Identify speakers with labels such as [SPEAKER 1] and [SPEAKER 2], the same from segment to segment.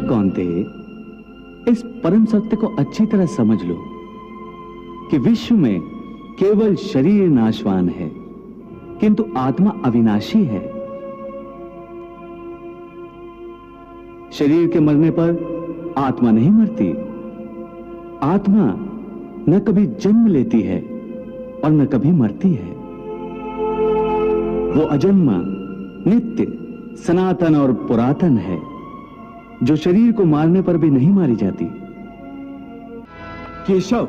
[SPEAKER 1] कौन्ते, इस परम सत्य को अच्छी तरह समझ लो कि विश्व में केवल शरीर नाशवान है, किंतु आत्मा अविनाशी है। शरीर के मरने पर आत्मा नहीं मरती। आत्मा न कभी जन्म लेती है और न कभी मरती है। वो अजन्मा, नित्य, सनातन और पुरातन है, जो शरीर को मारने पर भी नहीं मारी जाती।
[SPEAKER 2] केशव,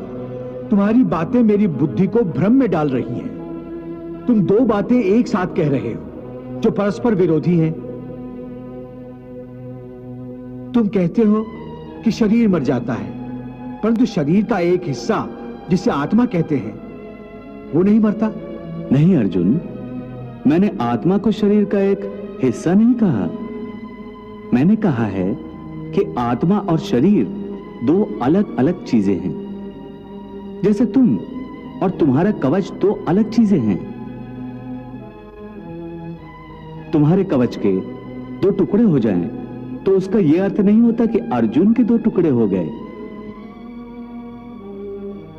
[SPEAKER 2] तुम्हारी बातें मेरी बुद्धि को भ्रम में डाल रही हैं। तुम दो बातें एक साथ कह रहे हो जो परस्पर विरोधी हैं। तुम कहते हो कि शरीर मर जाता है, परंतु शरीर का एक हिस्सा जिसे आत्मा कहते हैं वो नहीं मरता।
[SPEAKER 1] नहीं अर्जुन, मैंने आत्मा को शरीर का एक हिस्सा नहीं कहा। मैंने कहा है कि आत्मा और शरीर दो अलग अलग चीजें हैं, जैसे तुम और तुम्हारा कवच दो अलग चीजें हैं। तुम्हारे कवच के दो टुकड़े हो जाएं, तो उसका यह अर्थ नहीं होता कि अर्जुन के दो टुकड़े हो गए।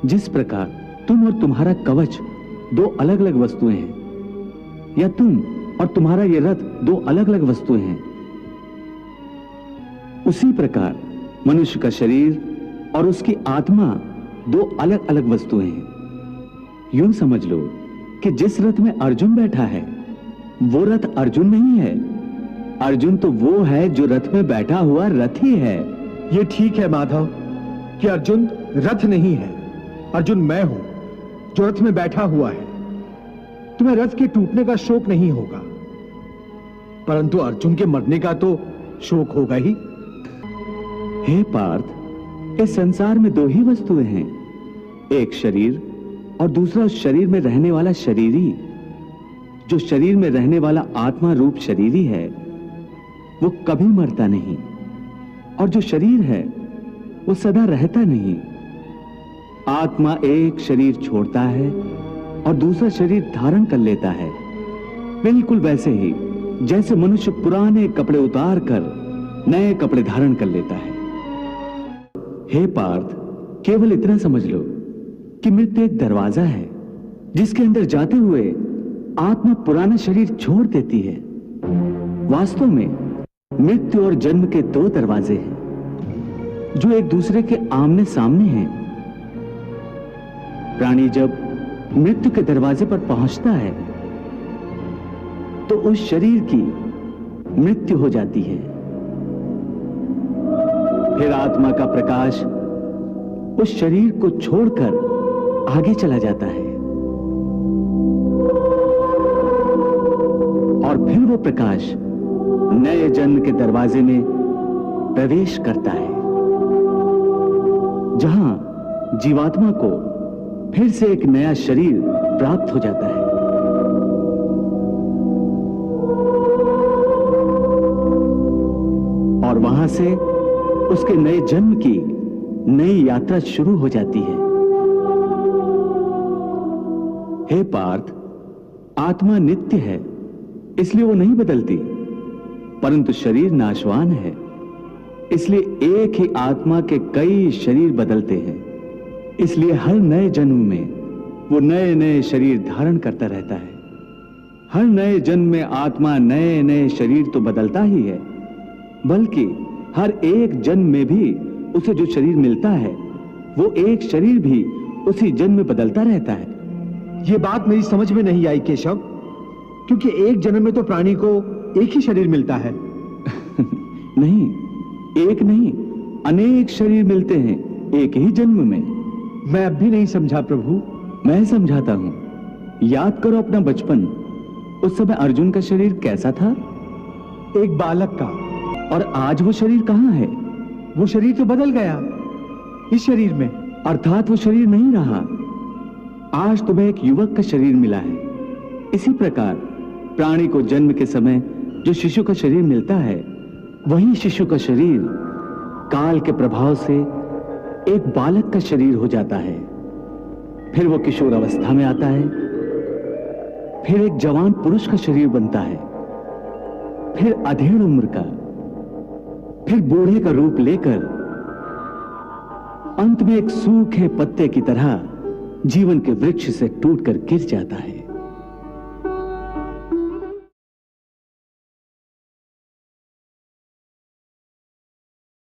[SPEAKER 1] जिस प्रकार तुम और तुम्हारा कवच दो अलग अलग वस्तुएं हैं, या तुम और तुम्हारा यह रथ दो अलग अलग वस्तुएं हैं, उसी प्रकार मनुष्य का शरीर और उसकी आत्मा दो अलग अलग वस्तुएं हैं। यूं समझ लो कि जिस रथ में अर्जुन बैठा है वो रथ अर्जुन नहीं है। अर्जुन तो वो है जो रथ में बैठा हुआ रथी है।
[SPEAKER 2] ये ठीक है माधव कि अर्जुन रथ नहीं है। अर्जुन मैं हूं जो रथ में बैठा हुआ है। तुम्हें रथ के टूटने का शोक नहीं होगा, परंतु अर्जुन के मरने का तो शोक होगा ही।
[SPEAKER 1] हे पार्थ, इस संसार में दो ही वस्तुएं हैं, एक शरीर और दूसरा उस शरीर में रहने वाला शरीरी। जो शरीर में रहने वाला आत्मा रूप शरीरी है वो कभी मरता नहीं, और जो शरीर है वो सदा रहता नहीं। आत्मा एक शरीर छोड़ता है और दूसरा शरीर धारण कर लेता है, बिल्कुल वैसे ही जैसे मनुष्य पुराने कपड़े उतार कर नए कपड़े धारण कर लेता है। हे पार्थ, केवल इतना समझ लो कि मृत्यु एक दरवाजा है जिसके अंदर जाते हुए आत्मा पुराना शरीर छोड़ देती है। वास्तव में मृत्यु और जन्म के दो दरवाजे हैं जो एक दूसरे के आमने सामने हैं। प्राणी जब मृत्यु के दरवाजे पर पहुंचता है तो उस शरीर की मृत्यु हो जाती है। फिर आत्मा का प्रकाश उस शरीर को छोड़कर आगे चला जाता है और फिर वो प्रकाश नए जन्म के दरवाजे में प्रवेश करता है, जहां जीवात्मा को फिर से एक नया शरीर प्राप्त हो जाता है। और वहां से उसके नए जन्म की नई यात्रा शुरू हो जाती है। हे पार्थ, आत्मा नित्य है, इसलिए वो नहीं बदलती, परंतु शरीर नाशवान है, इसलिए एक ही आत्मा के कई शरीर बदलते हैं। इसलिए हर नए जन्म में वो नए नए शरीर धारण करता रहता है। हर नए जन्म में आत्मा नए नए शरीर तो बदलता ही है, बल्कि हर एक जन्म में भी उसे जो शरीर मिलता है वो एक शरीर भी उसी जन्म में बदलता रहता है।
[SPEAKER 2] ये बात मेरी समझ में नहीं आई केशव, क्योंकि एक जन्म में तो प्राणी को एक ही शरीर मिलता है।
[SPEAKER 1] नहीं, एक नहीं, अनेक शरीर मिलते हैं एक ही जन्म में।
[SPEAKER 2] मैं अब भी नहीं समझा प्रभु।
[SPEAKER 1] मैं समझाता हूं। याद करो अपना बचपन। उस समय अर्जुन का शरीर कैसा था?
[SPEAKER 2] एक बालक का।
[SPEAKER 1] और आज वो शरीर कहां है?
[SPEAKER 2] वो शरीर तो बदल गया इस शरीर में।
[SPEAKER 1] अर्थात वो शरीर नहीं रहा। आज तुम्हें एक युवक का शरीर मिला है। इसी प्रकार प्राणी को जन्म के समय जो शिशु का शरीर मिलता है, वही शिशु का शरीर काल के प्रभाव से एक बालक का शरीर हो जाता है। फिर वो किशोर अवस्था में आता है, फिर एक जवान पुरुष का शरीर बनता है, फिर अधेड़ उम्र का, फिर बूढ़े का रूप लेकर अंत में एक सूखे पत्ते की तरह जीवन के वृक्ष से टूटकर गिर जाता है।